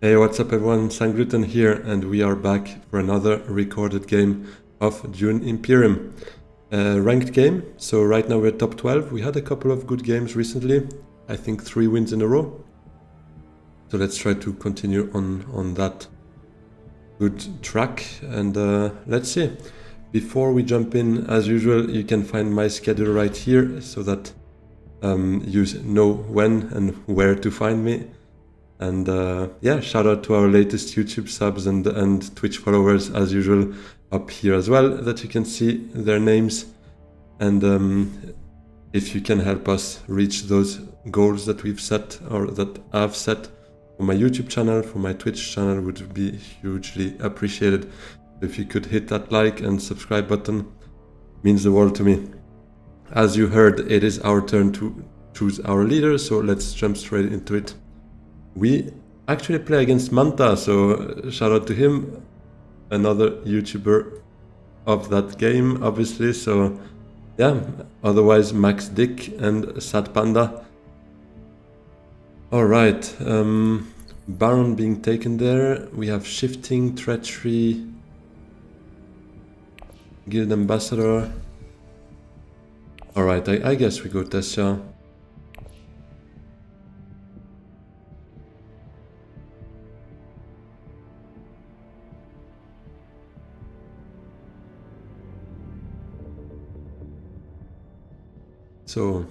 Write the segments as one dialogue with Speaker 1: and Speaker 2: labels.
Speaker 1: Hey, what's up everyone, Sangluten here, and we are back for another recorded game of Dune Imperium. Ranked game, so right now we're top 12. We had a couple of good games recently, I think 3 wins in a row. So let's try to continue on that good track, and let's see. Before we jump in, as usual, you can find my schedule right here, so that you know when and where to find me. And yeah, shout out to our latest YouTube subs and Twitch followers as usual up here as well, that you can see their names. And if you can help us reach those goals that we've set, or that I've set for my YouTube channel, for my Twitch channel, would be hugely appreciated. If you could hit that like and subscribe button, means the world to me. As you heard, it is our turn to choose our leader, so let's jump straight into it. We actually play against Manta, so shout out to him, another YouTuber of that game, obviously. So yeah, otherwise Max Dick and Sad Panda. All right, Baron being taken there. We have Shifting, Treachery, Guild Ambassador. All right, I guess we go Tessia. So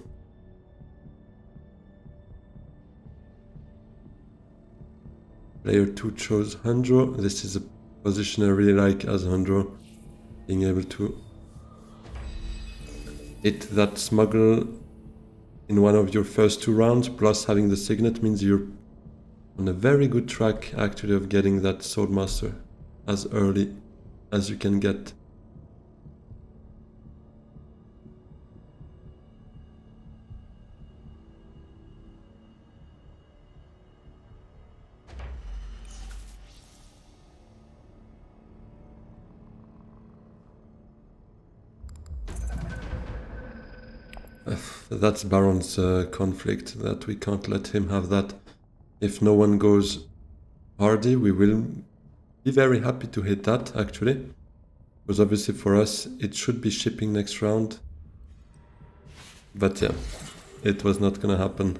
Speaker 1: player 2 chose Handro. This is a position I really like as Handro, being able to hit that smuggle in one of your first 2 rounds, plus having the signet means you're on a very good track actually of getting that Swordmaster as early as you can get. That's Baron's conflict, that we can't let him have that. If no one goes hardy, we will be very happy to hit that, actually. Because obviously for us, it should be shipping next round. But yeah, it was not gonna happen.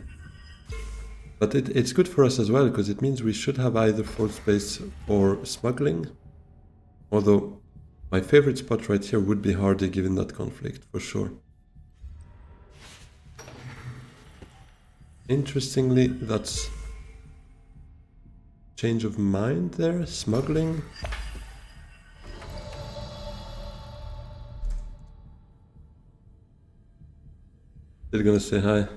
Speaker 1: But it's good for us as well, because it means we should have either full space or smuggling. Although, my favorite spot right here would be hardy, given that conflict, for sure. Interestingly, that's change of mind there, smuggling. Still gonna say hi.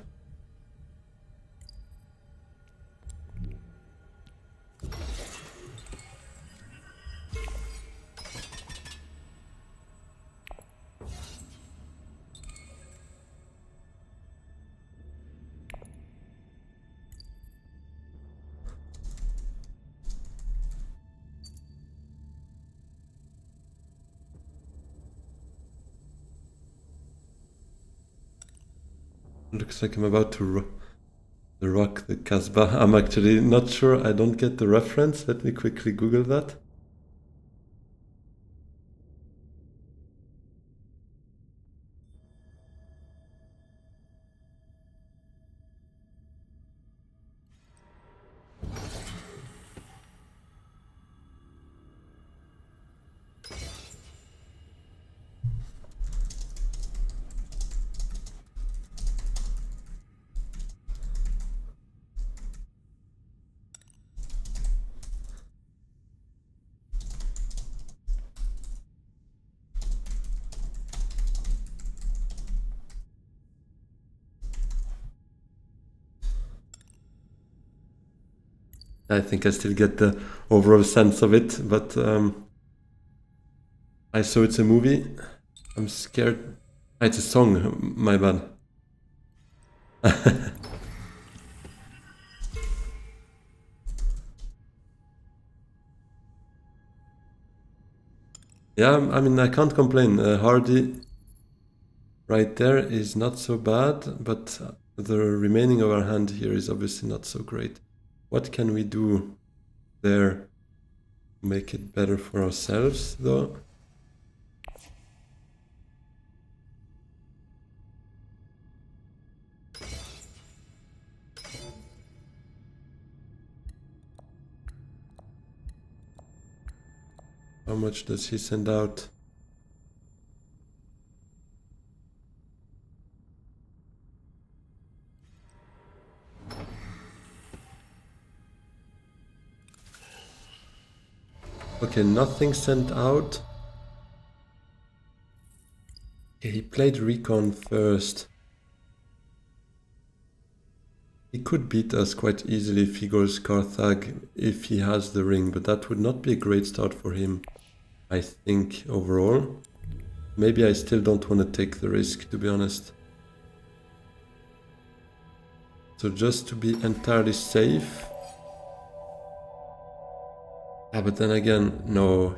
Speaker 1: Looks like I'm about to rock the Casbah. I'm actually not sure, I don't get the reference. Let me quickly Google that. I think I still get the overall sense of it, but I saw it's a movie. I'm scared. It's a song, my bad. Yeah, I mean, I can't complain. Hardy right there is not so bad, but the remaining of our hand here is obviously not so great. What can we do? there. Make it better for ourselves, though. How much does he send out? Okay, nothing sent out. Okay, he played Recon first. He could beat us quite easily if he goes Carthage, if he has the ring, but that would not be a great start for him, I think, overall. Maybe I still don't want to take the risk, to be honest. So just to be entirely safe. Ah, but then again, no.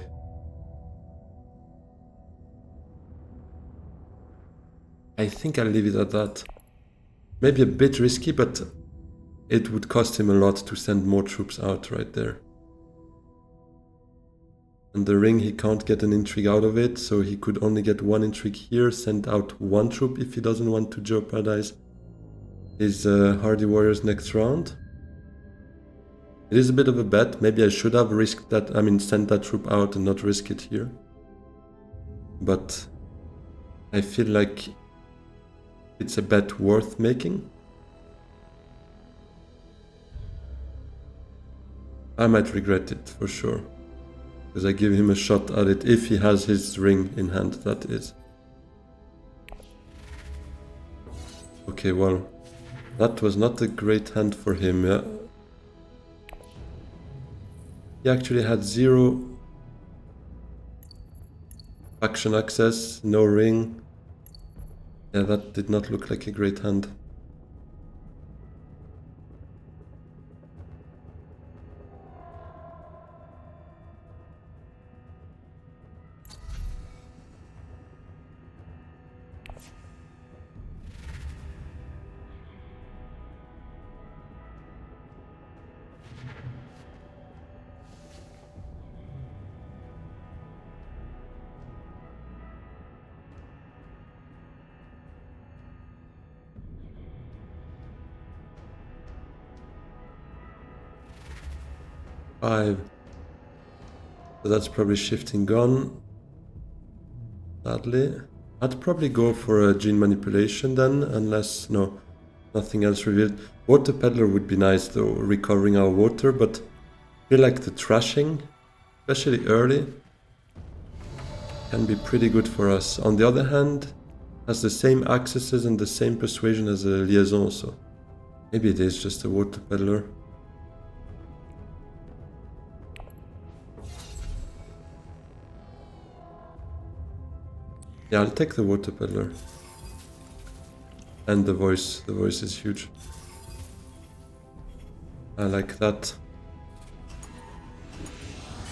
Speaker 1: I think I'll leave it at that. Maybe a bit risky, but it would cost him a lot to send more troops out right there. And the ring, he can't get an intrigue out of it, so he could only get one intrigue here, send out one troop if he doesn't want to jeopardize his hardy warriors next round. It is a bit of a bet. Maybe I should have risked that, sent that troop out and not risk it here. But I feel like it's a bet worth making. I might regret it for sure, because I give him a shot at it if he has his ring in hand, that is. Okay, well, that was not a great hand for him, yeah. He actually had 0 faction access, no ring. Yeah, that did not look like a great hand. So that's probably shifting gun. Sadly. I'd probably go for a gene manipulation then, unless, no, nothing else revealed. Water peddler would be nice though, recovering our water, but I feel like the trashing, especially early, can be pretty good for us. On the other hand, has the same accesses and the same persuasion as a liaison, so maybe it is just a water peddler. Yeah, I'll take the water peddler. And the voice is huge. I like that.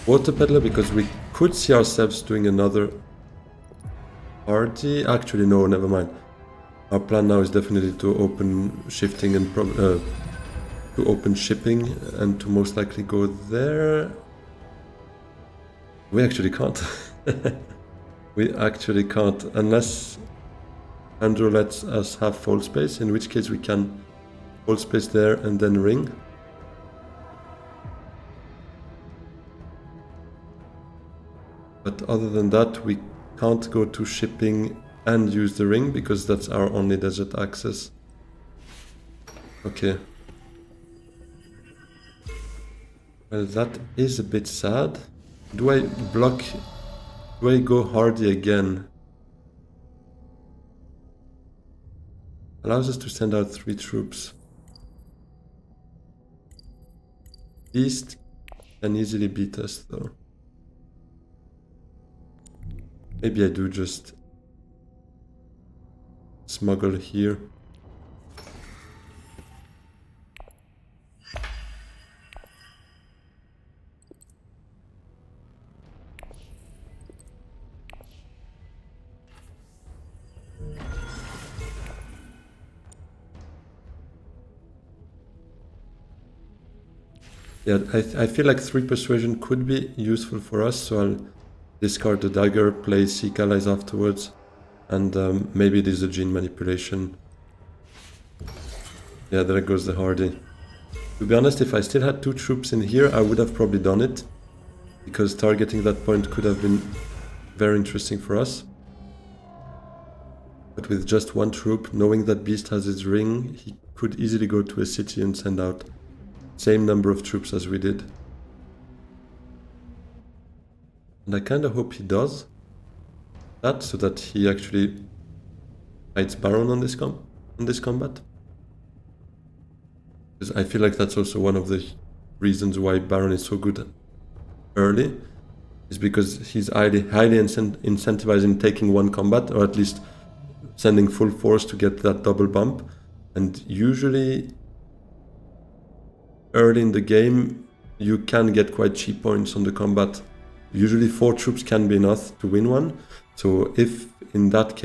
Speaker 1: Water peddler, because we could see ourselves doing another party. Actually, no, never mind. Our plan now is definitely to open shifting and to open shipping and to most likely go there. We actually can't. We actually can't, unless Andrew lets us have full space, in which case we can full space there and then ring. But other than that, we can't go to shipping and use the ring, because that's our only desert access. Okay. Well, that is a bit sad. Do I block? Do I go hardy again? Allows us to send out 3 troops. East can easily beat us though. Maybe I do just smuggle here. Yeah, I feel like 3 persuasion could be useful for us, so I'll discard the dagger, play Seek Allies afterwards, and maybe it is a gene manipulation. Yeah, there goes the Hardy. To be honest, if I still had 2 troops in here, I would have probably done it, because targeting that point could have been very interesting for us. But with just 1 troop, knowing that Beast has his ring, he could easily go to a city and send out same number of troops as we did. And I kind of hope he does that, so that he actually fights Baron on this combat. Because I feel like that's also one of the reasons why Baron is so good early, is because he's highly incentivized in taking 1 combat, or at least sending full force to get that double bump. And usually early in the game you can get quite cheap points on the combat. Usually 4 troops can be enough to win one. So if in that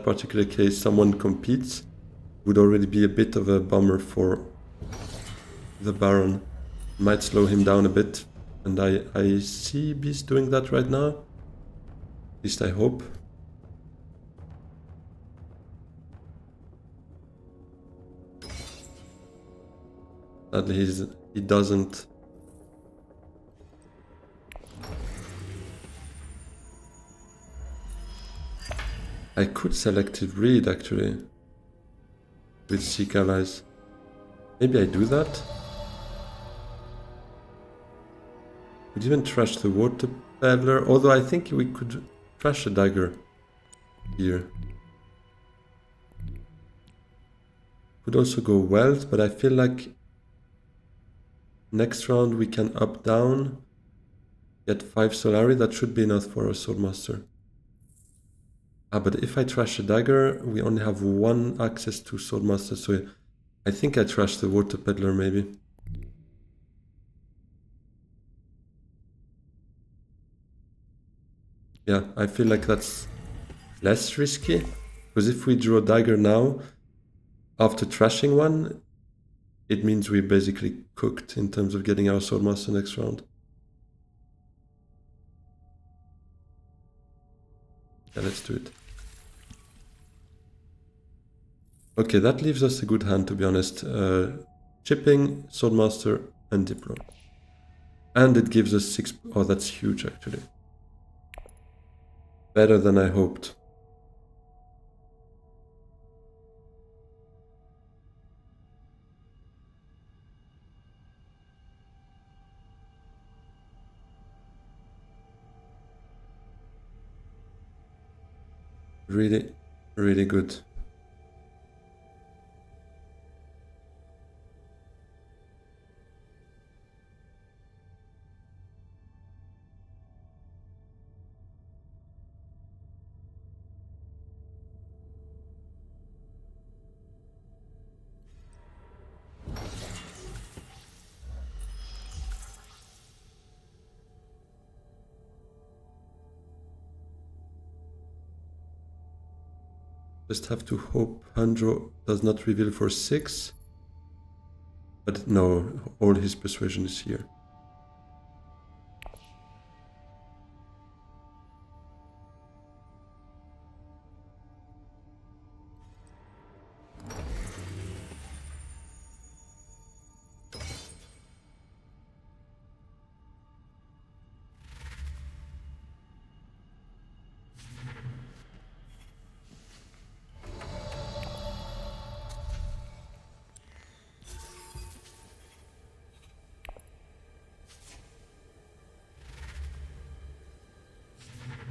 Speaker 1: particular case someone competes, it would already be a bit of a bummer for the Baron. Might slow him down a bit, and I see Beast doing that right now. At least I hope. Sadly he doesn't. I could selective read actually with Seek Allies. Maybe I do that. Could even trash the Water Peddler, although I think we could trash a dagger here. Could also go Wealth, but I feel like next round we can up down, get 5 Solari, that should be enough for our Swordmaster. But if I trash a dagger, we only have 1 access to Swordmaster, so I think I trash the Water Peddler maybe. Yeah, I feel like that's less risky, because if we draw a dagger now, after trashing 1, it means we're basically cooked in terms of getting our Swordmaster next round. Yeah, let's do it. Okay, that leaves us a good hand, to be honest. Chipping, Swordmaster, and Diplo. And it gives us 6... Oh, that's huge, actually. Better than I hoped. Really, really good. Just have to hope Handro does not reveal for 6. But no, all his persuasion is here.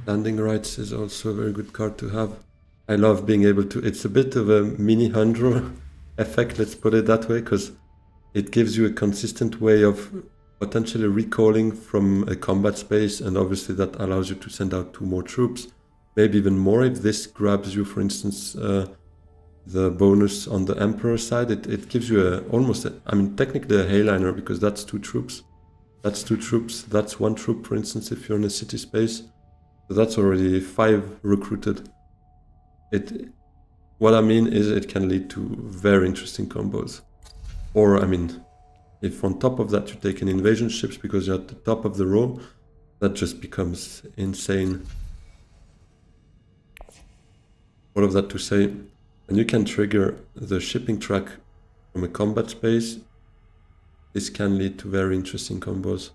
Speaker 1: Landing rights is also a very good card to have. I love being able to... It's a bit of a mini Handro effect, let's put it that way, because it gives you a consistent way of potentially recalling from a combat space, and obviously that allows you to send out 2 more troops. Maybe even more if this grabs you, for instance, the bonus on the Emperor side. It gives you I mean, technically a Hayliner, because that's 2 troops. That's 2 troops, that's 1 troop, for instance, if you're in a city space. So that's already 5 recruited. What I mean is it can lead to very interesting combos. Or, I mean, If on top of that you take an invasion ships because you're at the top of the row, that just becomes insane. All of that to say, and you can trigger the shipping track from a combat space. This can lead to very interesting combos.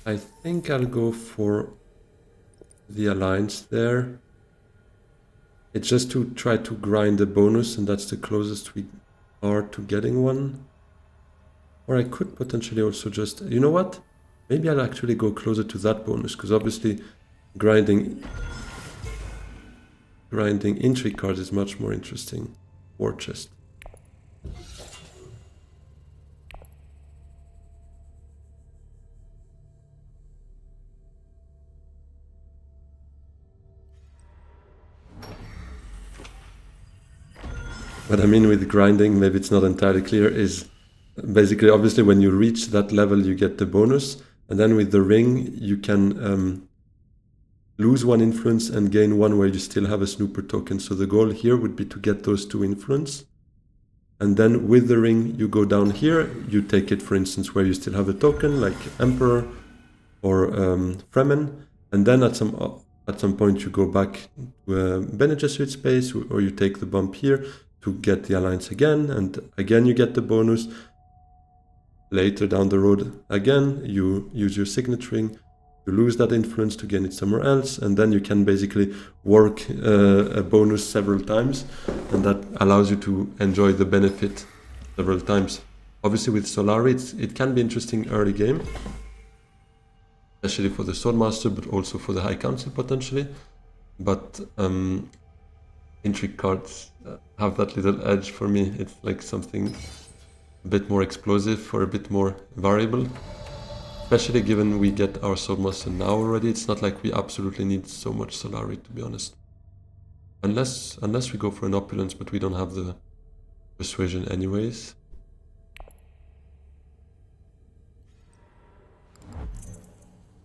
Speaker 1: I think I'll go for the alliance there. It's just to try to grind a bonus, and that's the closest we are to getting one. Or I could potentially also just, you know what? Maybe I'll actually go closer to that bonus, because obviously grinding intrigue cards is much more interesting. War chest. What I mean with grinding, maybe it's not entirely clear, is basically, obviously, when you reach that level, you get the bonus. And then with the ring, you can lose one influence and gain one where you still have a snooper token. So the goal here would be to get those two influence. And then with the ring, you go down here, you take it, for instance, where you still have a token, like Emperor or Fremen. And then at some point, you go back to Bene Gesserit space, or you take the bump here to get the alliance again, and again you get the bonus. Later down the road, again, you use your signet ring, you lose that influence to gain it somewhere else, and then you can basically work a bonus several times, and that allows you to enjoy the benefit several times. Obviously with Solari, it can be interesting early game, especially for the Swordmaster, but also for the High Council potentially. But intrigue cards have that little edge for me. It's like something a bit more explosive or a bit more variable. Especially given we get our Swordmaster now already. It's not like we absolutely need so much Solari, to be honest. Unless we go for an opulence, but we don't have the persuasion anyways.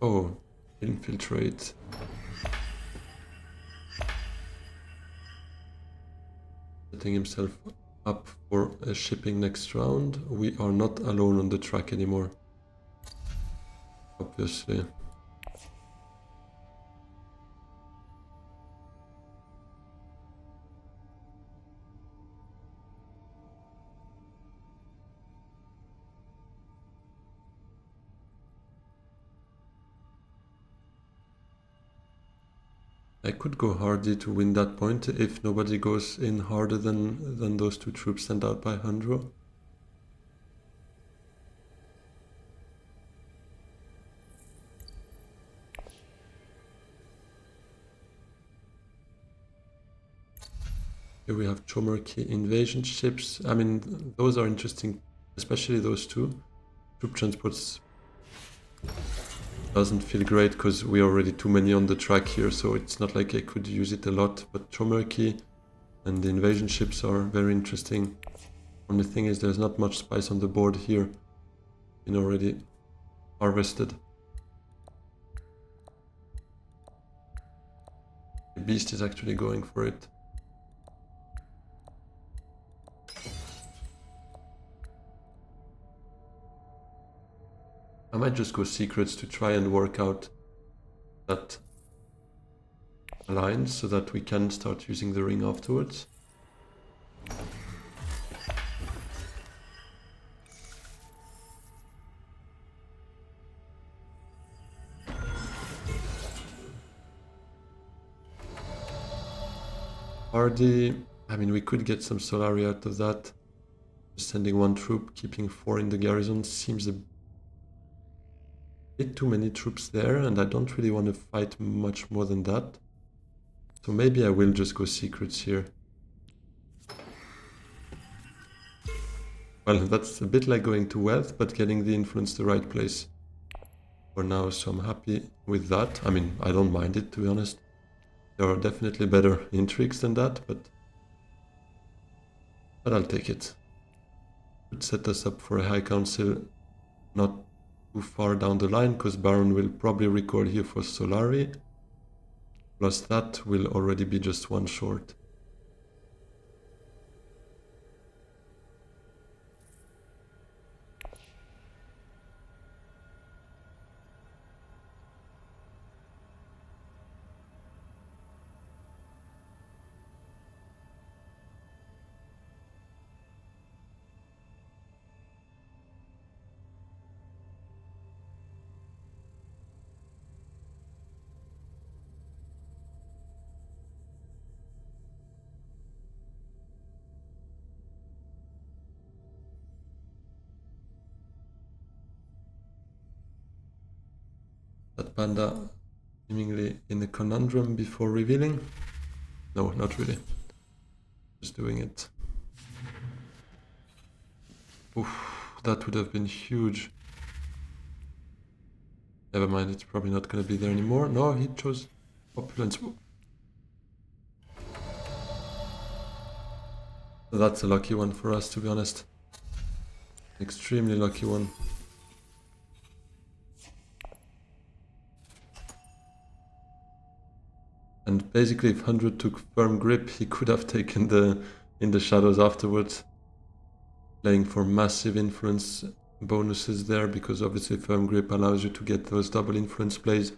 Speaker 1: Oh, infiltrate. Setting himself up for a shipping next round. We are not alone on the track anymore, obviously. I could go hardy to win that point if nobody goes in harder than those two troops sent out by Handro. Here we have Chomerki invasion ships. I mean, those are interesting, especially those two. Troop transports doesn't feel great because we're already too many on the track here, so it's not like I could use it a lot. But Chomerki and the invasion ships are very interesting. Only thing is there's not much spice on the board here. Been already harvested. The beast is actually going for it. I might just go secrets to try and work out that alliance so that we can start using the ring afterwards. Hardy, I mean, we could get some Solari out of that. Sending 1 troop, keeping 4 in the garrison seems a bit too many troops there, and I don't really want to fight much more than that. So maybe I will just go secrets here. Well, that's a bit like going to wealth, but getting the influence the right place for now, so I'm happy with that. I mean, I don't mind it, to be honest. There are definitely better intrigues than that, but I'll take it. Would set us up for a high council not too far down the line, because Baron will probably record here for Solari. Plus that will already be just 1 short. That panda seemingly in a conundrum before revealing. No, not really. Just doing it. Oof, that would have been huge. Never mind, it's probably not going to be there anymore. No, he chose opulence. That's a lucky one for us, to be honest. Extremely lucky one. And basically, if 100 took firm grip, he could have taken the in the shadows afterwards, playing for massive influence bonuses there, because obviously firm grip allows you to get those double influence plays.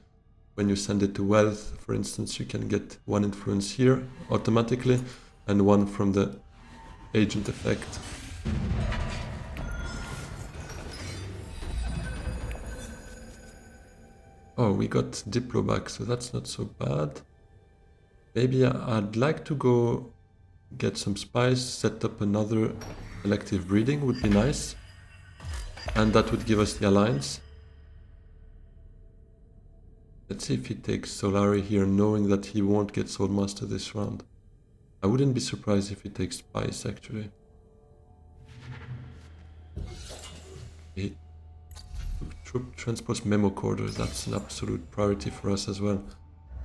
Speaker 1: When you send it to wealth, for instance, you can get 1 influence here automatically and 1 from the agent effect. Oh, we got Diplo back, so that's not so bad. Maybe I'd like to go get some spice, set up another selective breeding would be nice. And that would give us the alliance. Let's see if he takes Solari here, knowing that he won't get Soulmaster this round. I wouldn't be surprised if he takes spice, actually. He took troop transports memo quarters, that's an absolute priority for us as well.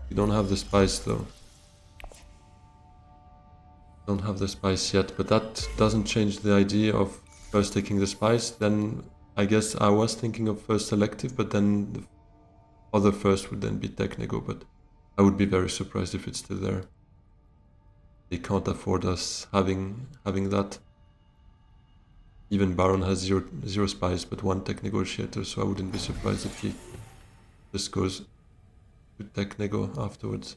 Speaker 1: We don't have the spice though. Don't have the spice yet, but that doesn't change the idea of first taking the spice. Then I guess I was thinking of first selective, but then the other first would then be Technego, but I would be very surprised if it's still there. They can't afford us having that. Even Baron has zero spies, but 1 tech negotiator, so I wouldn't be surprised if he just goes to tech nego afterwards.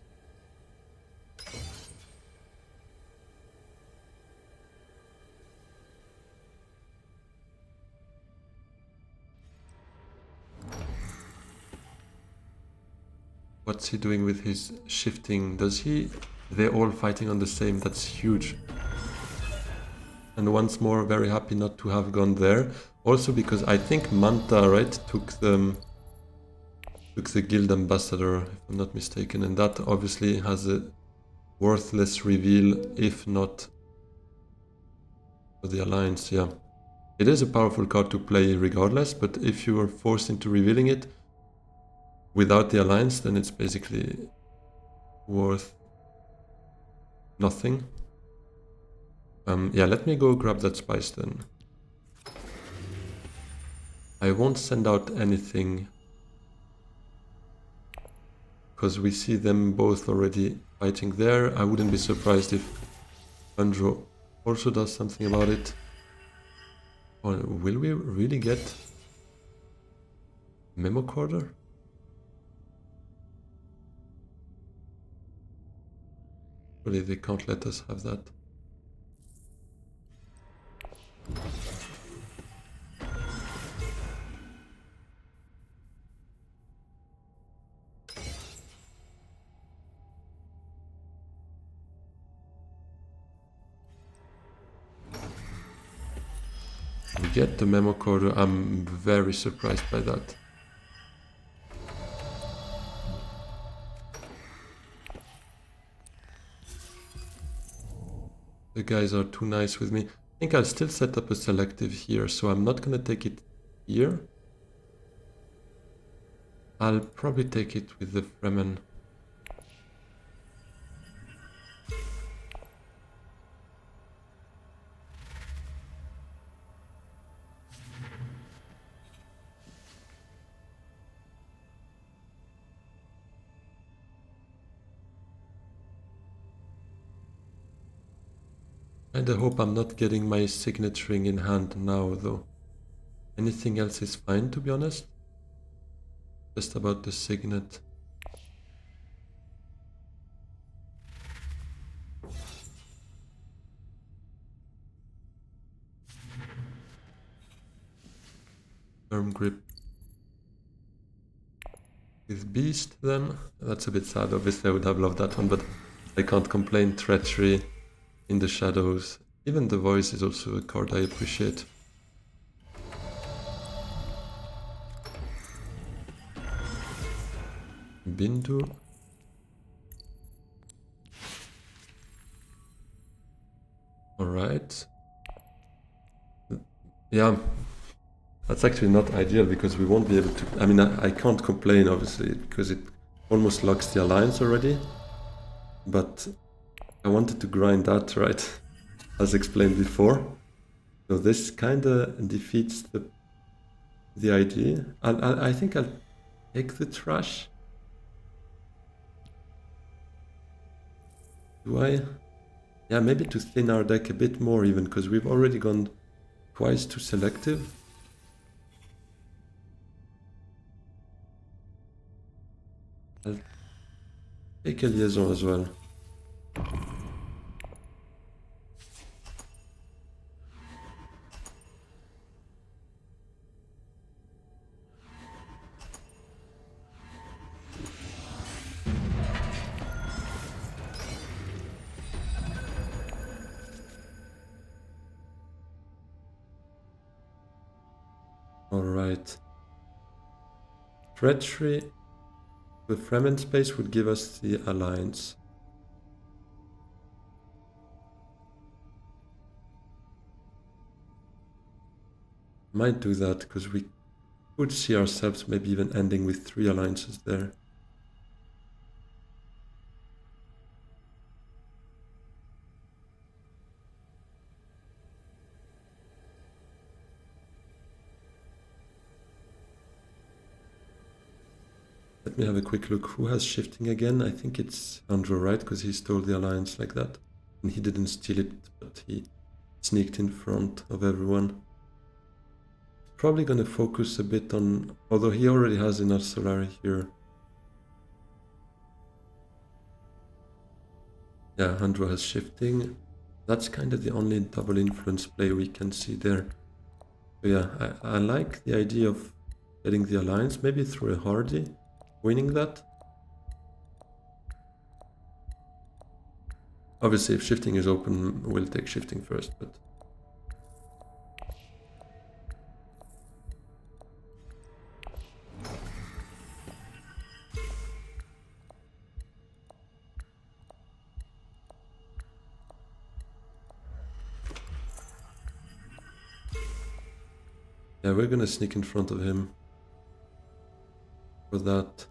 Speaker 1: What's he doing with his shifting? They're all fighting on the same, that's huge. And once more, very happy not to have gone there. Also because I think Manta, right, took the guild ambassador, if I'm not mistaken, and that obviously has a worthless reveal, if not for the alliance, yeah. It is a powerful card to play regardless, but if you are forced into revealing it without the alliance, then it's basically worth nothing. Yeah, let me go grab that spice then. I won't send out anything because we see them both already fighting there. I wouldn't be surprised if Andro also does something about it. Or will we really get Memo Quarter? Surely they can't let us have that. get the memo coder. I'm very surprised by that. The guys are too nice with me. I think I'll still set up a selective here, so I'm not gonna take it here. I'll probably take it with the Fremen. And I hope I'm not getting my signet ring in hand now, though. Anything else is fine, to be honest. Just about the signet. Firm grip. With beast, then. That's a bit sad. Obviously, I would have loved that one, but I can't complain. Treachery. In the shadows. Even the voice is also a card I appreciate. Bindu. Alright. Yeah. That's actually not ideal because we won't be able to... I mean, I can't complain, obviously, because it almost locks the alliance already. But I wanted to grind that, right? As explained before. So this kind of defeats the idea. I think I'll take the trash. Do I? Yeah, maybe to thin our deck a bit more even, because we've already gone twice to selective. I'll take a liaison as well. Alright. Treachery with Fremen space would give us the alliance. Might do that because we could see ourselves maybe even ending with 3 alliances there. Let me have a quick look. Who has shifting again? I think it's Andrew, right? Because he stole the alliance like that. And he didn't steal it, but he sneaked in front of everyone. Probably gonna focus a bit on... Although he already has enough Solari here. Yeah, Andrew has shifting. That's kind of the only double influence play we can see there. So yeah, I like the idea of getting the alliance, maybe through a Hardy. Winning that. Obviously, if shifting is open, we'll take shifting first, but... Yeah, we're gonna sneak in front of him for that.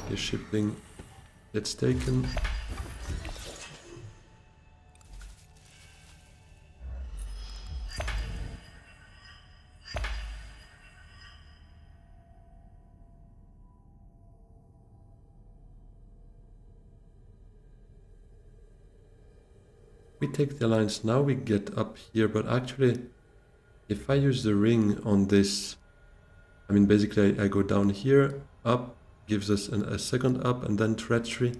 Speaker 1: His shipping gets taken. We take the alliance now, we get up here, but actually, if I use the ring on this I mean, basically I go down here, up, gives us a second up, and then treachery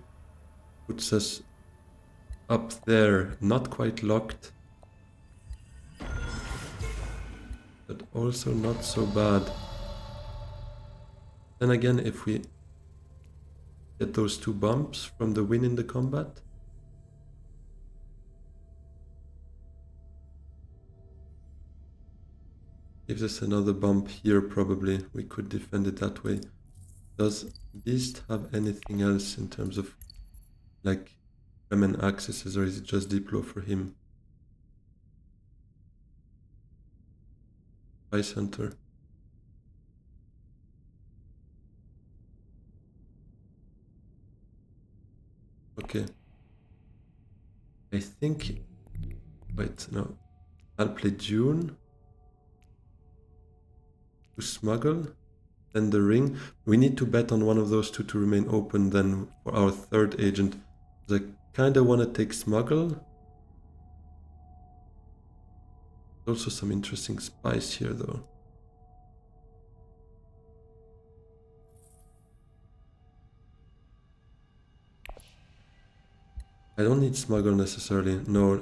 Speaker 1: puts us up there, not quite locked, but also not so bad. Then again, if we get those 2 bumps from the win in the combat, gives us another bump here probably. We could defend it that way. Does Beast have anything else in terms of like Fremen accesses, or is it just Diplo for him? Spice Hunter. Okay. I think... Wait, no. I'll play Dune to smuggle. Then the ring. We need to bet on one of those 2 to remain open then for our 3rd agent. I kinda wanna take smuggle. Also some interesting spice here though. I don't need smuggle necessarily, no.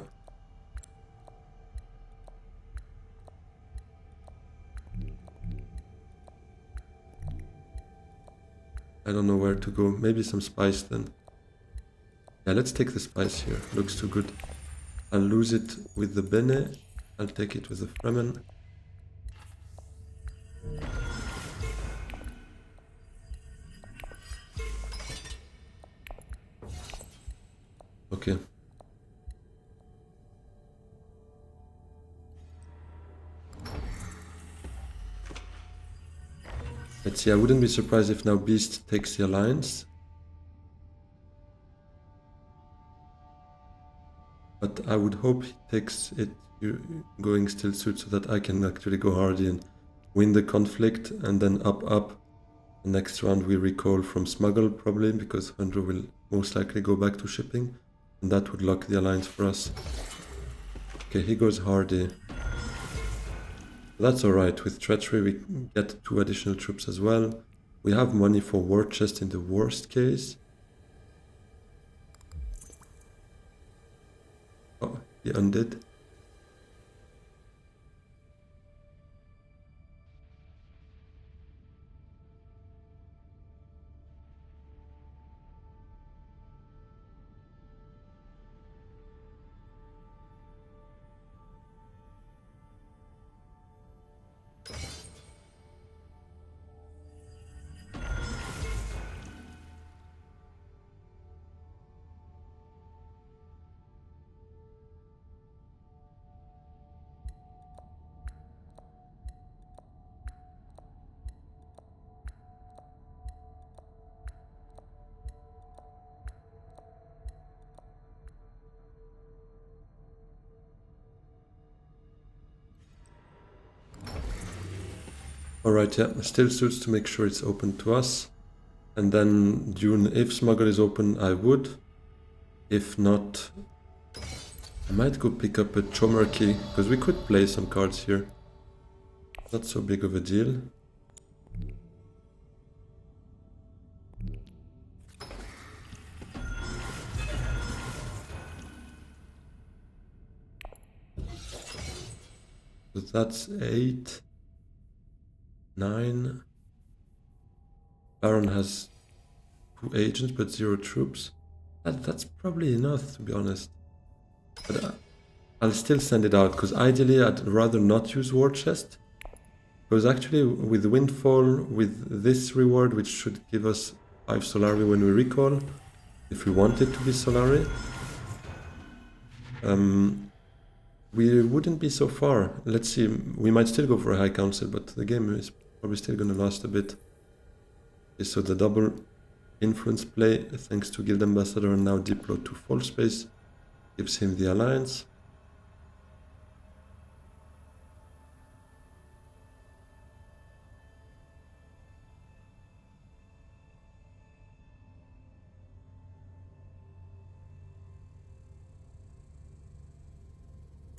Speaker 1: I don't know where to go. Maybe some spice then. Yeah, let's take the spice here. Looks too good. I'll lose it with the Bene. I'll take it with the Fremen. Okay. Let's see, I wouldn't be surprised if now Beast takes the Alliance. But I would hope he takes it going still suit so that I can actually go hardy and win the conflict, and then up. The next round we recall from smuggle probably, because Hundro will most likely go back to shipping, and that would lock the Alliance for us. Okay, he goes hardy. That's alright. With treachery we get 2 additional troops as well. We have money for war chest in the worst case. Oh, he undid. Alright, yeah, still suits to make sure it's open to us. And then Dune, if smuggle is open, I would. If not, I might go pick up a Chomer key, because we could play some cards here. Not so big of a deal. So that's 8, 9. Baron has 2 agents but 0 troops. That's probably enough, to be honest. But I'll still send it out, because ideally I'd rather not use War Chest. Because actually with Windfall, with this reward, which should give us 5 Solari when we recall, if we want it to be Solari, we wouldn't be so far. Let's see, we might still go for a High Council, but the game is probably still going to last a bit. Okay, so the double influence play, thanks to Guild Ambassador, and now Diplo to Fall Space, gives him the Alliance.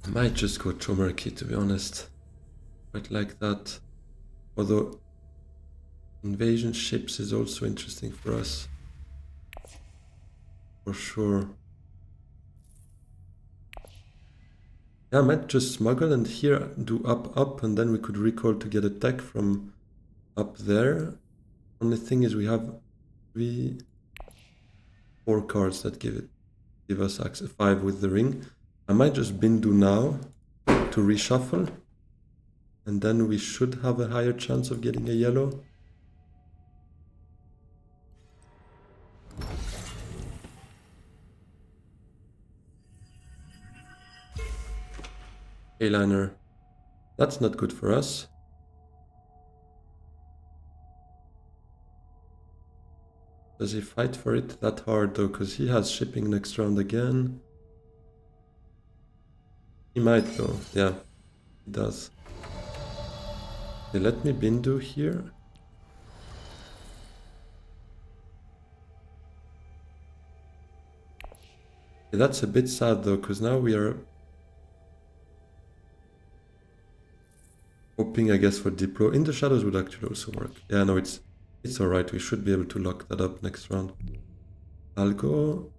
Speaker 1: I might just go Chomerki, to be honest. Quite like that. Although Invasion ships is also interesting for us. For sure. Yeah, I might just smuggle and here do up, and then we could recall to get attack from up there. Only thing is we have 4 cards that give us access 5 with the ring. I might just Bindu now to reshuffle, and then we should have a higher chance of getting a yellow. A-liner. That's not good for us. Does he fight for it that hard though? Because he has shipping next round again. He might though. Yeah, he does. They let me Bindu here. Yeah, that's a bit sad though, because now we are hoping, I guess, for Diplo. In the Shadows would actually also work. Yeah, no, it's alright. We should be able to lock that up next round. I'll go...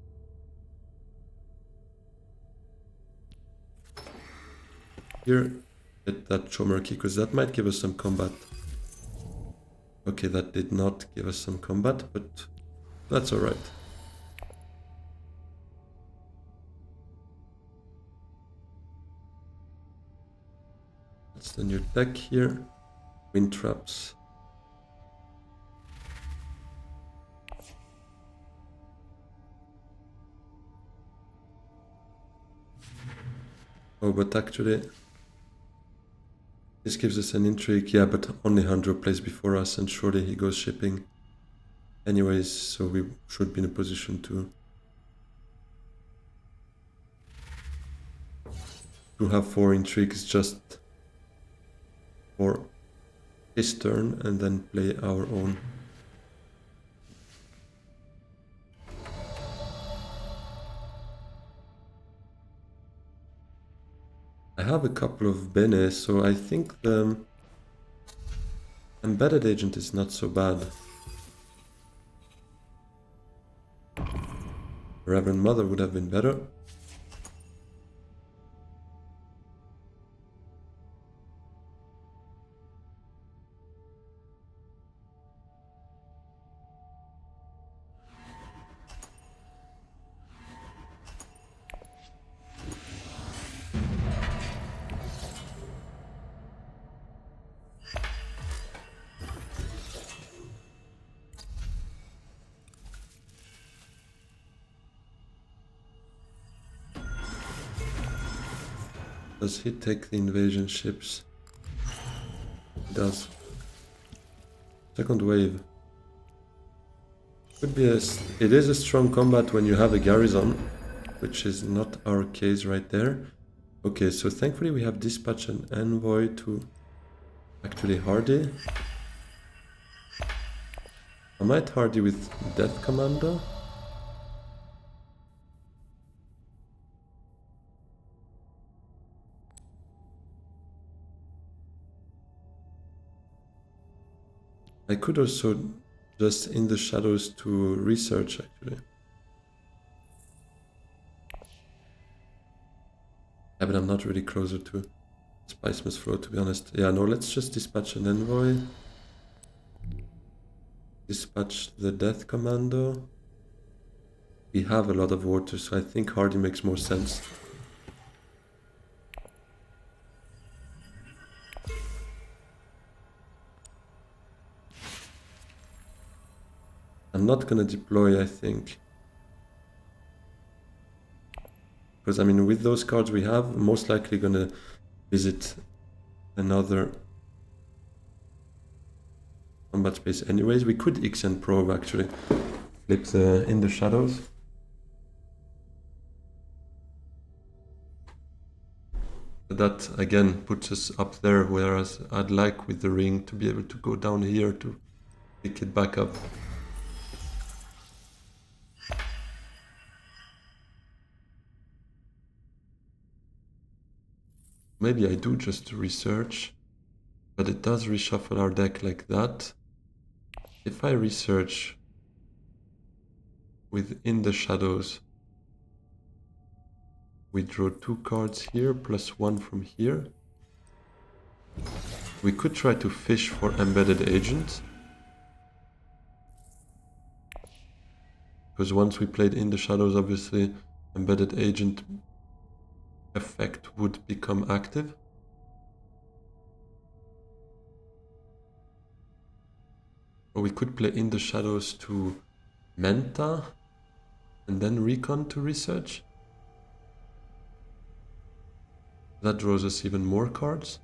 Speaker 1: here, get that Chomerky, because that might give us some combat. Okay, that did not give us some combat, but that's alright. That's the new deck here. Wind traps. Oh, but actually, this gives us an intrigue. Yeah, but only Handro plays before us, and surely he goes shipping anyways, so we should be in a position to have 4 intrigues just for his turn, and then play our own. I have a couple of Bene, so I think the embedded agent is not so bad. Reverend Mother would have been better. Does he take the invasion ships? He does. Second wave. Could be it is a strong combat when you have a garrison, which is not our case right there. Okay, so thankfully we have dispatch an envoy to actually Hardy. I might Hardy with Death Commando. I could also just in the shadows to research actually. Yeah, but I'm not really closer to Spiceman's Flow to be honest. Yeah, no, let's just dispatch an envoy. Dispatch the Death Commando. We have a lot of water, so I think Hardy makes more sense. I'm not gonna deploy, I think. Because, I mean, with those cards we have, I'm most likely gonna visit another combat space anyways. We could X and probe, actually. Flip the in the shadows. But that, again, puts us up there, whereas I'd like with the ring to be able to go down here to pick it back up. Maybe I do just research, but it does reshuffle our deck like that. If I research within the shadows, we draw 2 cards here plus 1 from here. We could try to fish for embedded agent. Because once we played in the shadows, obviously embedded agent effect would become active. Or we could play in the shadows to Menta and then recon to research. That draws us even more cards.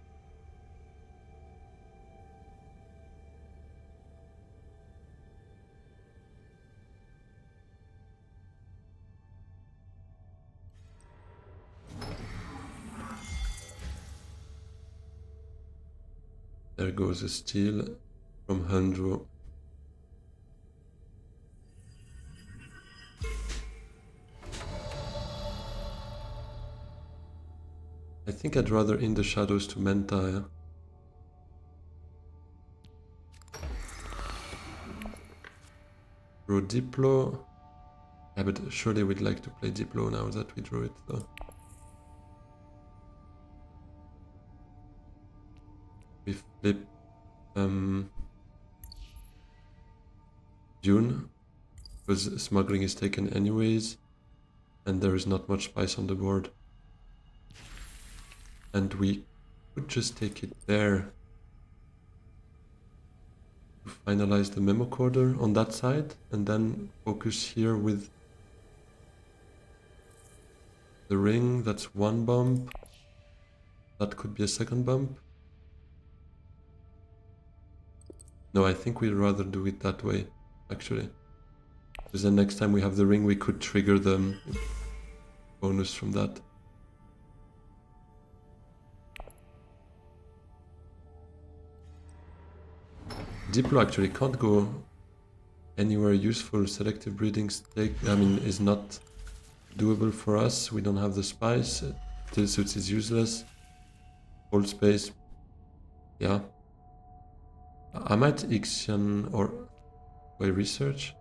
Speaker 1: There goes a steal from Handro. I think I'd rather in the shadows to Menta. Draw Diplo. Yeah, but surely we'd like to play Diplo now that we drew it though. We flip Dune, because smuggling is taken anyways, and there is not much spice on the board. And we could just take it there to finalize the memo coder on that side, and then focus here with the ring. That's 1 bump. That could be a 2nd bump. No, I think we'd rather do it that way, actually. Because then next time we have the ring, we could trigger the bonus from that. Diplo actually can't go anywhere useful. Selective breeding stake, is not doable for us. We don't have the spice. Still suits is useless. Hold space. Yeah. I might Ixion or by research.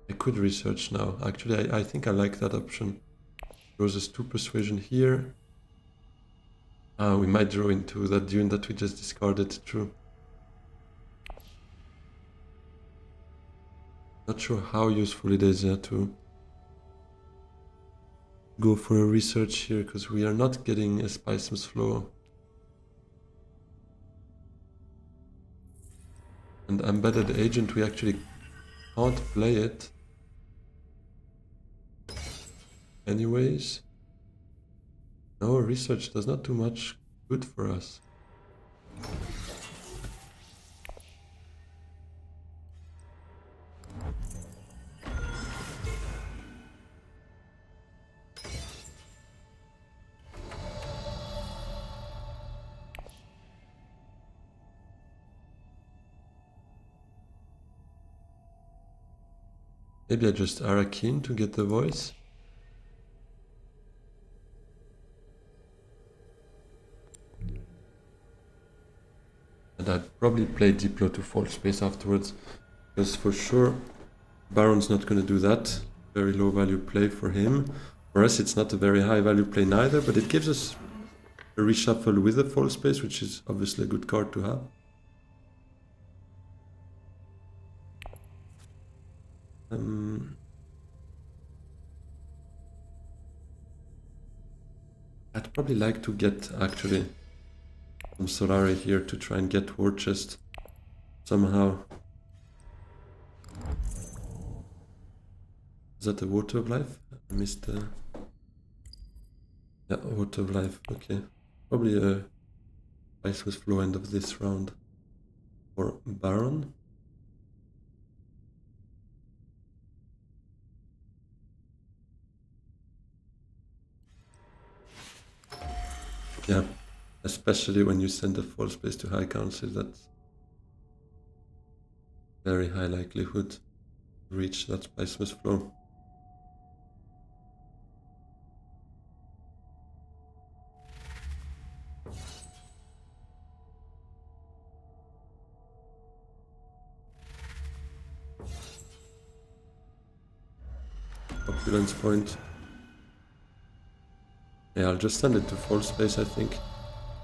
Speaker 1: I could research now. Actually, I think I like that option. Draws us 2 persuasion here. We might draw into that Dune that we just discarded. True. Not sure how useful it is to go for a research here, because we are not getting a Spice's flow. And embedded agent, we actually can't play it. Anyways. No, research does not do much good for us. Maybe I just Arakeen to get the voice. And I'd probably play Diplo to fall space afterwards, because for sure Baron's not going to do that. Very low value play for him. For us it's not a very high value play neither, but it gives us a reshuffle with a fall space, which is obviously a good card to have. I'd probably like to get actually some Solari here to try and get War Chest somehow. Is that a Water of Life? I missed the... Yeah, Water of Life, okay. Probably a Ice Flow end of this round for Baron. Yeah, especially when you send a fall space to High Council, that's very high likelihood to reach that Spiceless Flow. opulence point. Yeah, I'll just send it to full space, I think.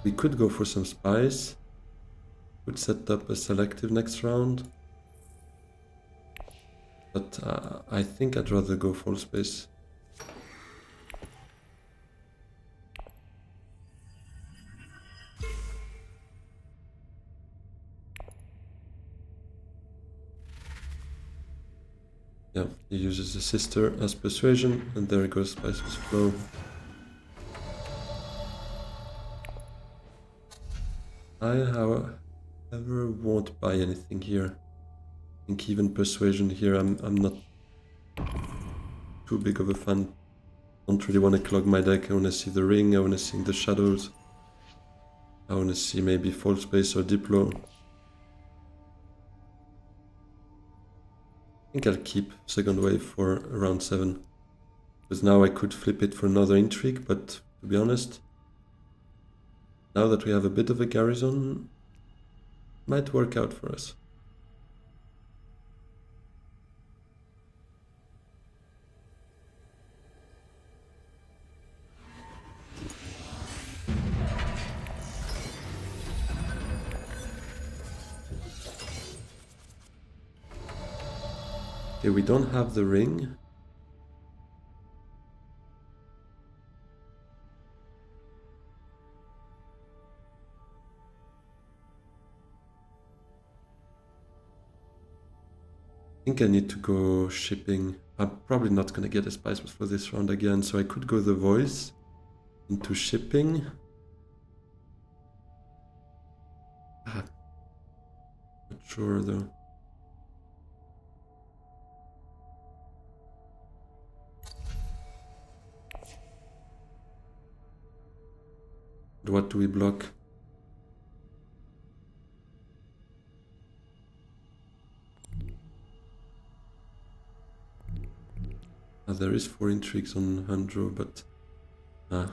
Speaker 1: We could go for some spies. Could set up a selective next round. But I think I'd rather go full space. Yeah, he uses the sister as persuasion, and there goes Spice's flow. I, however, won't buy anything here. I think even persuasion here, I'm not too big of a fan. Don't really want to clog my deck. I want to see the ring, I want to see the shadows. I want to see maybe full space or Diplo. I think I'll keep second wave for round 7. Because now I could flip it for another intrigue, but to be honest, now that we have a bit of a garrison, might work out for us. Okay, we don't have the ring. I think I need to go shipping. I'm probably not gonna get a spice for this round again, so I could go the voice into shipping. Not sure though. What do we block? There is 4 intrigues on Handro, but I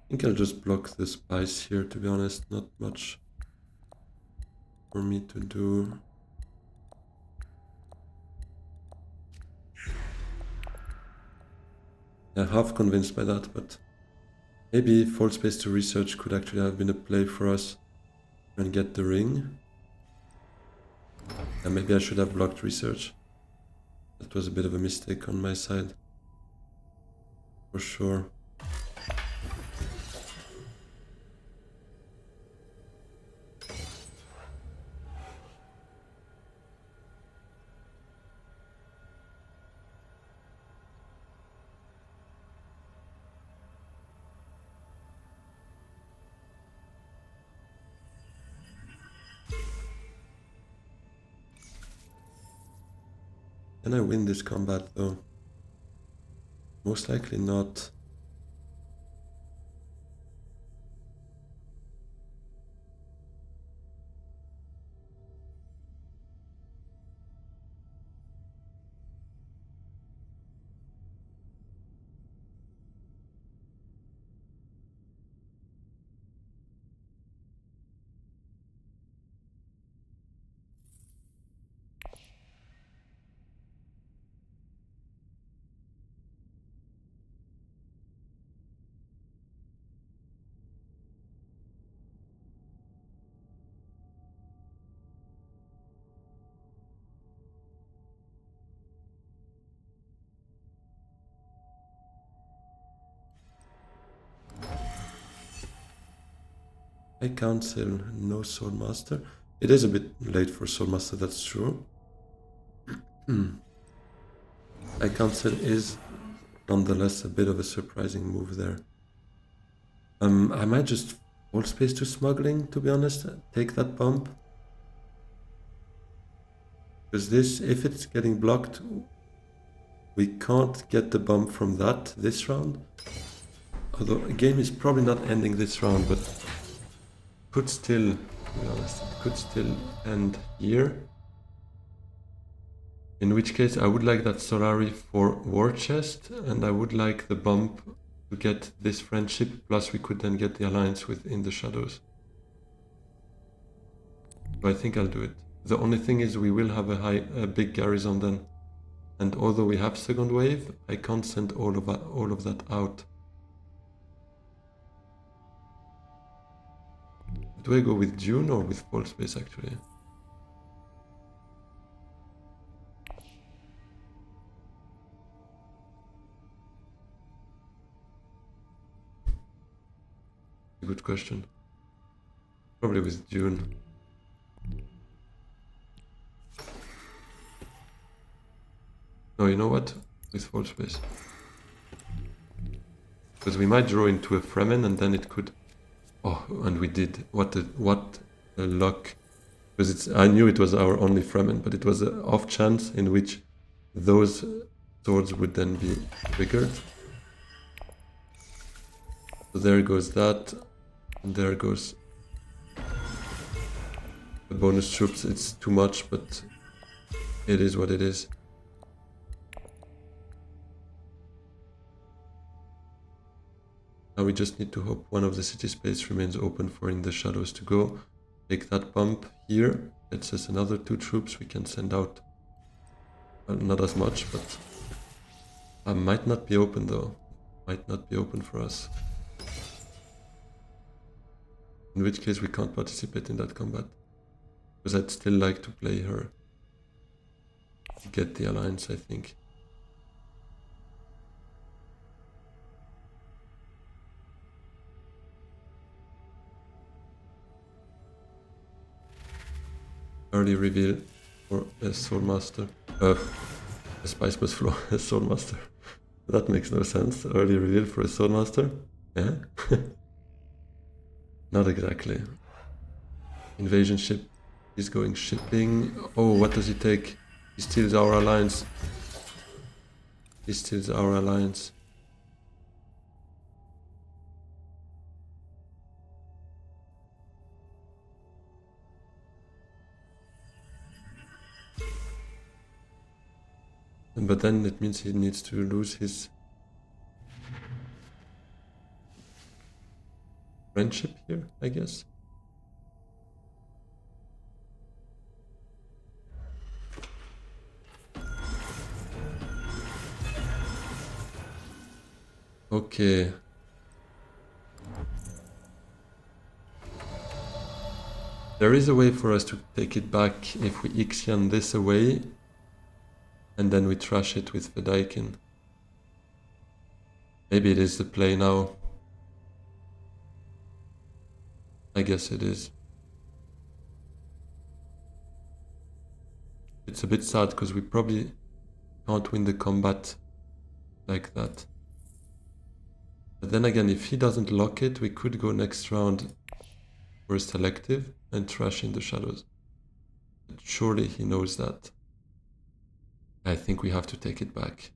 Speaker 1: think I'll just block the spice here, to be honest. Not much for me to do. Yeah, half convinced by that, but maybe full space to research could actually have been a play for us and get the ring. And maybe I should have blocked research. That was a bit of a mistake on my side, for sure. Can I win this combat though? Most likely not. I counsel no Soulmaster. It is a bit late for Soulmaster, that's true. I counsel is nonetheless a bit of a surprising move there. I might just hold space to smuggling, to be honest. Take that bump. Because this, if it's getting blocked, we can't get the bump from that this round. Although the game is probably not ending this round, but could still, to be honest, it could still end here. In which case I would like that Solari for War Chest, and I would like the bump to get this friendship, plus we could then get the alliance within the shadows. So I think I'll do it. The only thing is we will have a big garrison then. And although we have second wave, I can't send all of that out. Do I go with Dune or with Fall Space actually? Good question. Probably with Dune. No, you know what? With Fall Space. Because we might draw into a Fremen and then it could... Oh, and we did. What a luck. Because I knew it was our only Fremen, but it was an off chance in which those swords would then be triggered. So there goes that, and there goes the bonus troops. It's too much, but it is what it is. Now we just need to hope one of the city space remains open for In the Shadows to go. Take that bump here. Gets us another 2 troops we can send out. Well, not as much, but might not be open though. Might not be open for us. In which case we can't participate in that combat. Because I'd still like to play her. To get the alliance, I think. Early reveal for a Soulmaster. A Spice Must Flow, a Soulmaster. That makes no sense. Early reveal for a Soulmaster? Yeah? Not exactly. Invasion ship is going shipping. Oh, what does he take? He steals our alliance. He steals our alliance. But then it means he needs to lose his friendship here, I guess. Okay. There is a way for us to take it back if we Ixian this away and then we trash it with Fedaykin. Maybe it is the play now. I guess it is. It's a bit sad because we probably can't win the combat like that. But then again, if he doesn't lock it, we could go next round for a selective and trash In the Shadows. But surely he knows that. I think we have to take it back.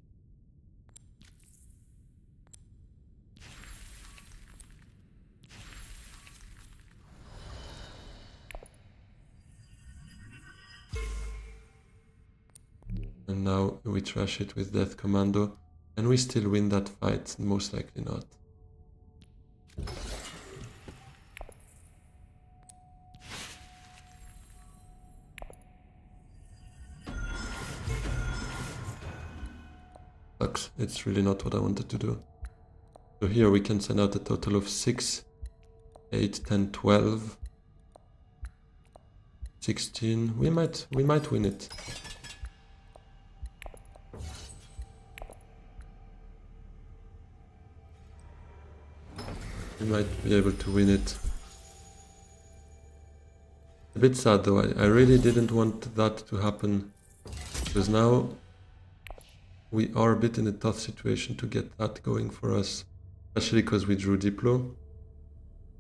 Speaker 1: And now we trash it with Death Commando. And we still win that fight? Most likely not. Sucks. It's really not what I wanted to do. So here we can send out a total of 6, 8, 10, 12, 16. We might win it. We might be able to win it. A bit sad though, I really didn't want that to happen. Because now we are a bit in a tough situation to get that going for us. Especially because we drew Diplo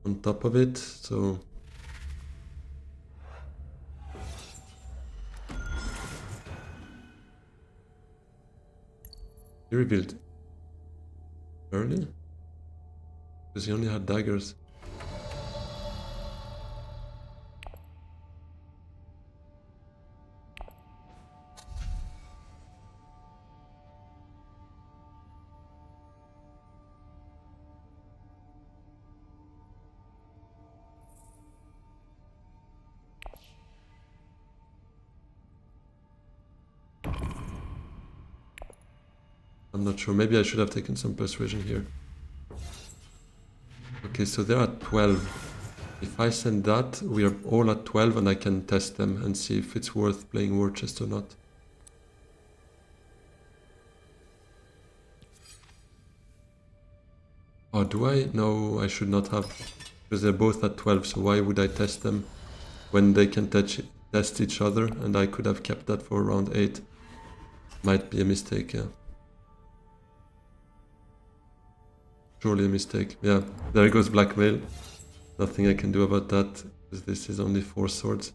Speaker 1: on top of it, so... He revealed early? Because he only had daggers. I'm not sure. Maybe I should have taken some persuasion here. Okay, so they're at 12. If I send that, we are all at 12 and I can test them and see if it's worth playing war chest or not. Oh, do I? No, I should not have. Because they're both at 12, so why would I test them when they can test each other? And I could have kept that for round 8. Might be a mistake, yeah. Surely a mistake. Yeah, there goes blackmail. Nothing I can do about that, because this is only 4 swords.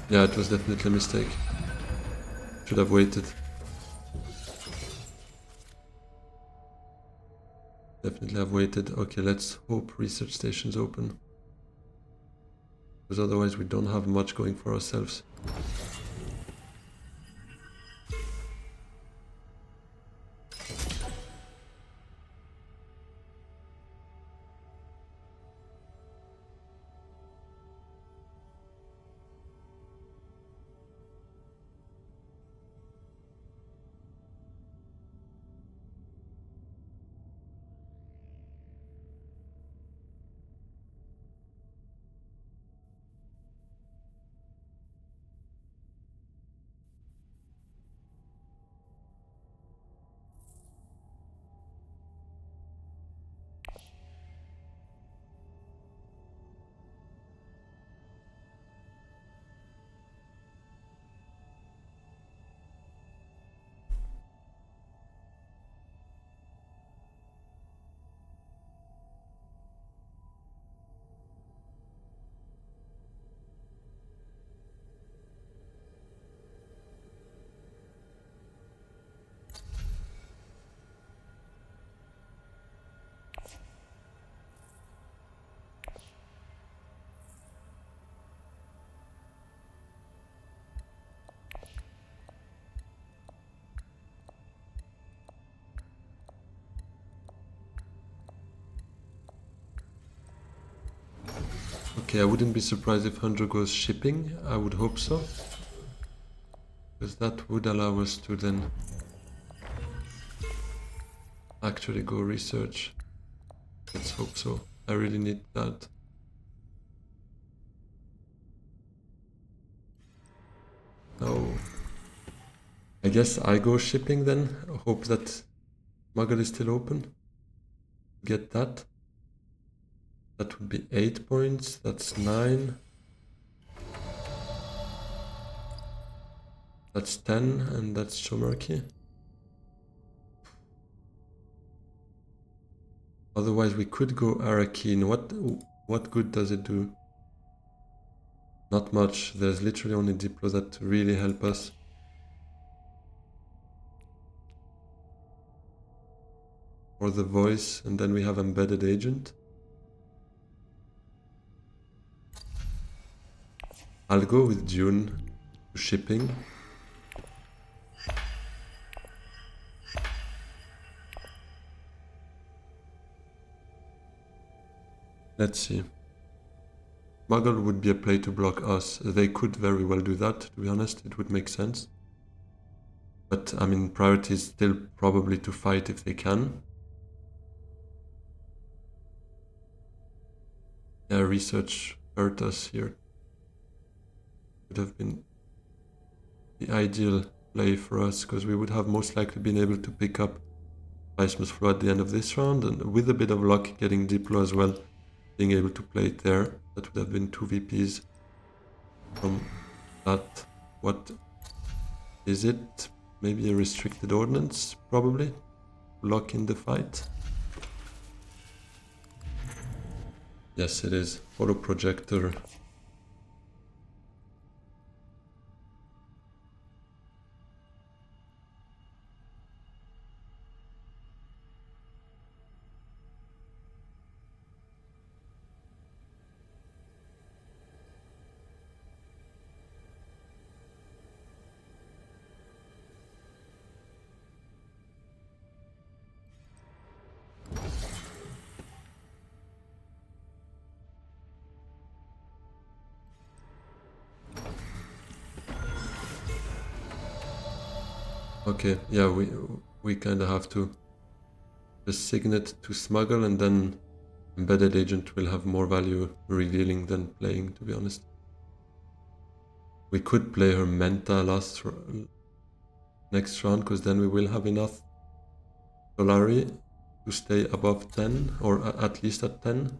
Speaker 1: Yeah, it was definitely a mistake. Should have waited. Definitely have waited. Okay, let's hope research station's open. Because otherwise we don't have much going for ourselves. Okay, I wouldn't be surprised if 100 goes shipping. I would hope so. Because that would allow us to then actually go research. Let's hope so. I really need that. No. I guess I go shipping then. Hope that Muggle is still open. Get that. That would be 8 points. That's 9. That's 10, and that's Chomarchy. Otherwise, we could go Arakeen. What good does it do? Not much. There's literally only Diplo that really help us. Or the voice, and then we have embedded agent. I'll go with Dune to shipping. Let's see. Muggle would be a play to block us. They could very well do that, to be honest. It would make sense. But, I mean, priority is still probably to fight if they can. Yeah, research hurt us here. Would have been the ideal play for us, because we would have most likely been able to pick up Weissman's Flow at the end of this round, and with a bit of luck getting Diplo as well, being able to play it there. That would have been 2 VPs from that. What is it? Maybe a restricted ordnance, probably. Lock in the fight. Yes, it is. Photo projector. Okay, yeah, we kind of have to just signet to smuggle, and then embedded agent will have more value revealing than playing, to be honest. We could play her Menta next round, because then we will have enough Solari to stay above 10, or at least at 10.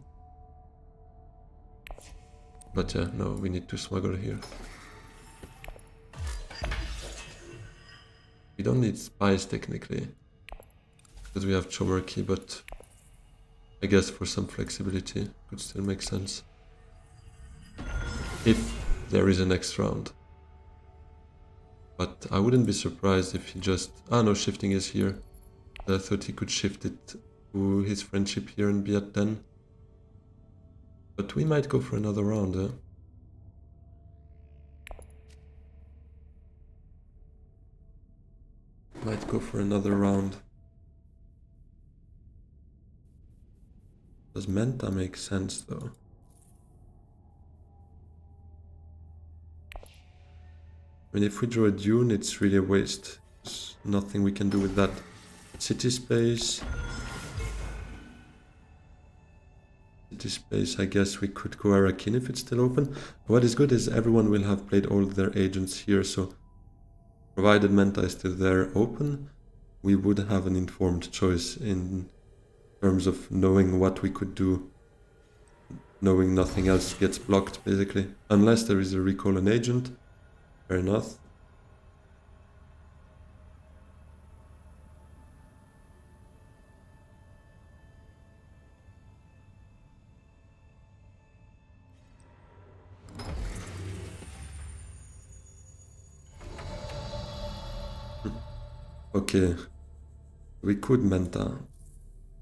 Speaker 1: But yeah, no, we need to smuggle here. We don't need spies technically, because we have Chomerky, but I guess for some flexibility could still make sense. If there is a next round. But I wouldn't be surprised if he just... Ah no, shifting is here. I thought he could shift it to his friendship here and be at 10. But we might go for another round, eh? Might go for another round. Does Menta make sense though? I mean, if we draw a Dune, it's really a waste. There's nothing we can do with that. City space. City space, I guess we could go Arakin if it's still open. What is good is everyone will have played all their agents here, so provided Menta is still there open, we would have an informed choice in terms of knowing what we could do, knowing nothing else gets blocked, basically. Unless there is a recall an agent, fair enough. Okay, we could Menta.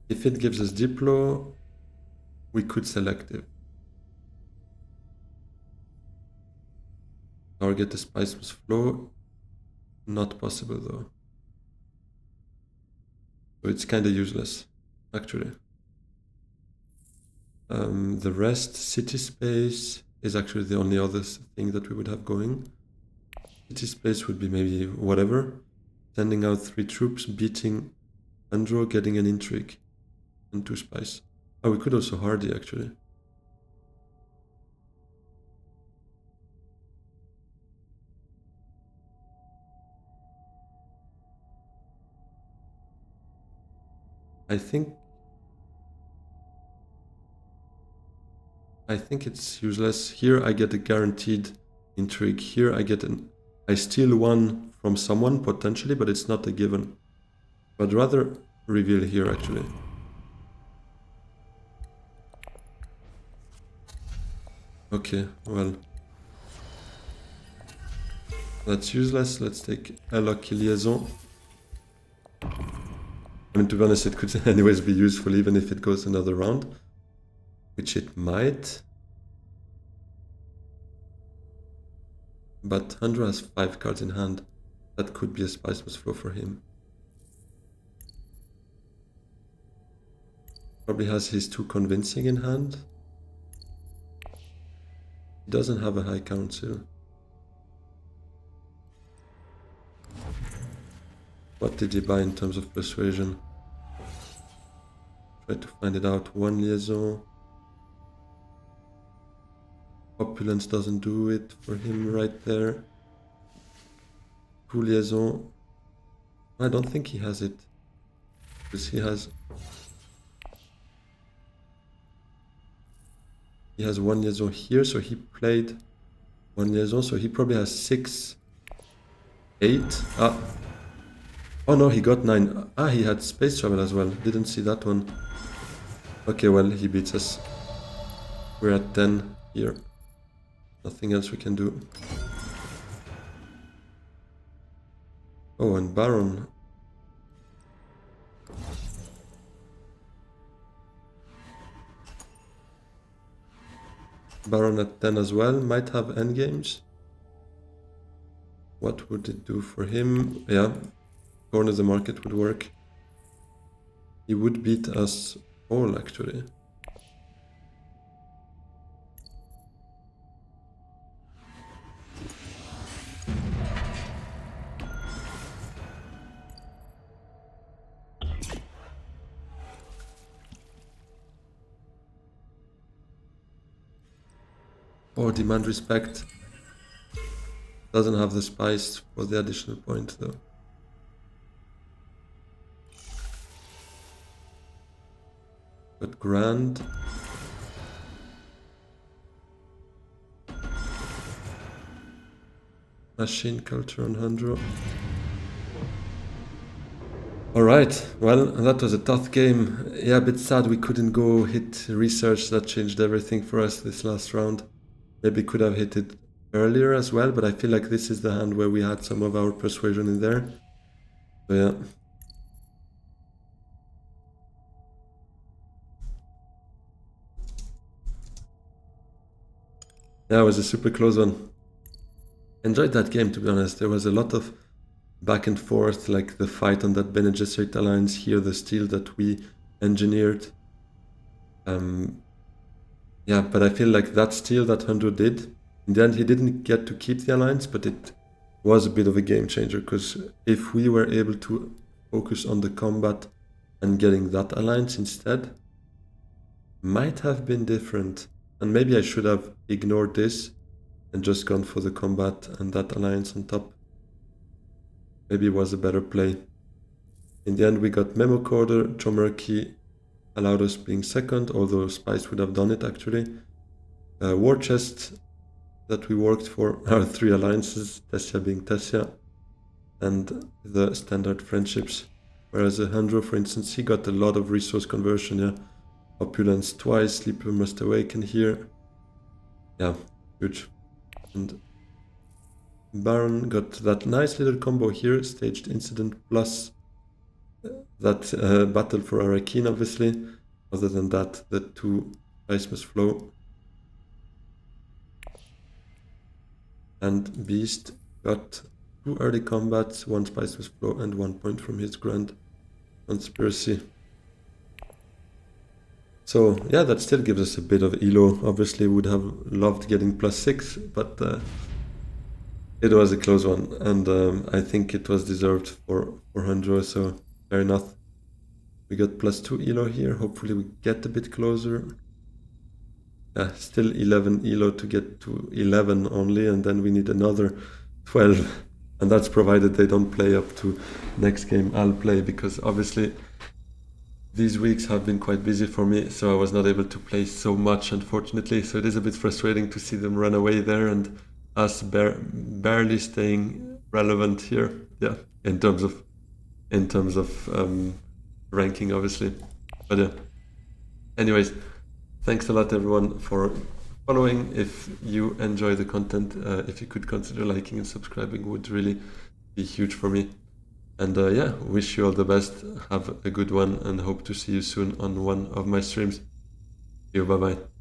Speaker 1: If it gives us Diplo, we could selective. Target the spiceless flow, not possible though. So it's kind of useless, actually. The rest, city space, is actually the only other thing that we would have going. City space would be maybe whatever. Sending out 3 troops, beating Andro, getting an intrigue, and 2 spies. Oh, we could also Hardy, actually. I think it's useless. Here I get a guaranteed intrigue. Here I steal one from someone, potentially, but it's not a given. I'd rather reveal here, actually. Okay, well. That's useless. Let's take a lucky liaison. I mean, to be honest, it could anyways be useful even if it goes another round. Which it might. But Andro has 5 cards in hand. That could be a spiceless flow for him. Probably has his 2 convincing in hand. He doesn't have a high council. What did he buy in terms of persuasion? Try to find it out. 1 liaison. Opulence doesn't do it for him right there. 2 liaison. I don't think he has it. Because he has 1 liaison here, so he played 1 liaison, so he probably has 6, 8. Oh no, he got 9. He had space travel as well. Didn't see that one. Okay, well, he beats us. We're at 10 here. Nothing else we can do. Oh, and Baron. Baron at 10 as well. Might have endgames. What would it do for him? Yeah, corner the market would work. He would beat us all, actually. Oh, demand respect. Doesn't have the spice for the additional point though. But grand. Machine culture on Handro. Alright, well, that was a tough game. Yeah, a bit sad we couldn't go hit research. That changed everything for us this last round. Maybe could have hit it earlier as well, but I feel like this is the hand where we had some of our persuasion in there. So yeah. Yeah, it was a super close one. Enjoyed that game, to be honest. There was a lot of back and forth, like the fight on that Bene Gesserit alliance here, the steal that we engineered. Yeah, but I feel like that steal that Handro did, in the end he didn't get to keep the alliance, but it was a bit of a game changer, because if we were able to focus on the combat and getting that alliance instead, might have been different. And maybe I should have ignored this and just gone for the combat and that alliance on top. Maybe it was a better play. In the end we got Memo Coder, Chomerky allowed us being second, although Spice would have done it actually. War Chest that we worked for, our 3 alliances, Tessia being Tessia, and the standard friendships. Whereas Handro, for instance, he got a lot of resource conversion, yeah. Opulence twice, Sleeper Must Awaken here. Yeah, huge. And Baron got that nice little combo here, Staged Incident plus that battle for Arakin, obviously. Other than that, the 2 Spice Must Flow. And Beast got 2 early combats, 1 Spice Must Flow, and 1 point from his Grand Conspiracy. So yeah, that still gives us a bit of elo. Obviously would have loved getting +6, but it was a close one, and I think it was deserved for Handro, so fair enough. We got +2 elo here, hopefully we get a bit closer. Yeah, still 11 elo to get to 11 only, and then we need another 12. And that's provided they don't play up to next game I'll play, because obviously these weeks have been quite busy for me, so I was not able to play so much, unfortunately. So it is a bit frustrating to see them run away there and us barely staying relevant here. Yeah, in terms of ranking, obviously. But yeah. Anyways, thanks a lot everyone for following. If you enjoy the content, if you could consider liking and subscribing, would really be huge for me. And yeah, wish you all the best. Have a good one and hope to see you soon on one of my streams. See you, bye bye.